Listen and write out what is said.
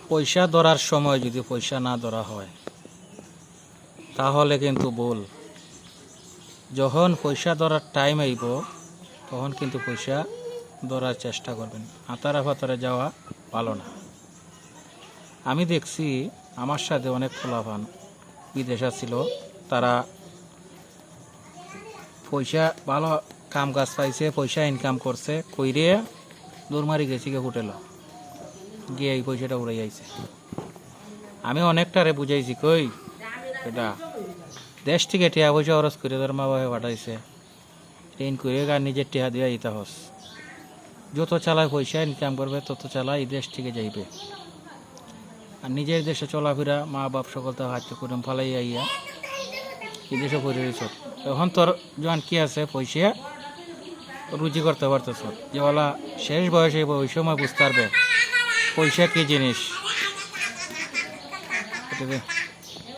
পয়সা ধরার সময় যদি পয়সা না ধরা হয় তাহলে কিন্তু ভুল। যখন পয়সা ধরার টাইম আইব তখন কিন্তু পয়সা ধরার চেষ্টা করবেন। আতারা ফাতারে যাওয়া ভালো না। আমি দেখছি আমার সাথে অনেক ফলাফান বিদেশে ছিল, তারা পয়সা ভালো কাম কাজ পাইছে, পয়সা ইনকাম করছে, কইরে দৌড়মারি গেছি গে হোটেল গিয়ে এই পয়সাটা উড়াই আইছে। আমি অনেকটারে বুঝাইছি, কই এটা দেশ থেকে টিয়া পয়সা খরচ করে তোর মা বাবা পাঠাইছে, ট্রেন করে আর নিজের টিয়া দিয়ে আইতে হস। যত চালায় পয়সা ইনকাম করবে তত চালায় এই দেশ থেকে যাইবে। আর নিজের দেশে চলাফেরা মা বাপ সকল তো হাতে করে ফালাই আইয়া এই দেশে পড়ে রয়েছ। এখন তোর যখন কি আছে পয়সা রুজি করতে পারতেছ, যে বলা শেষ বয়সে ওই সময় বুঝতে পারবে পয়সা কি জিনিস।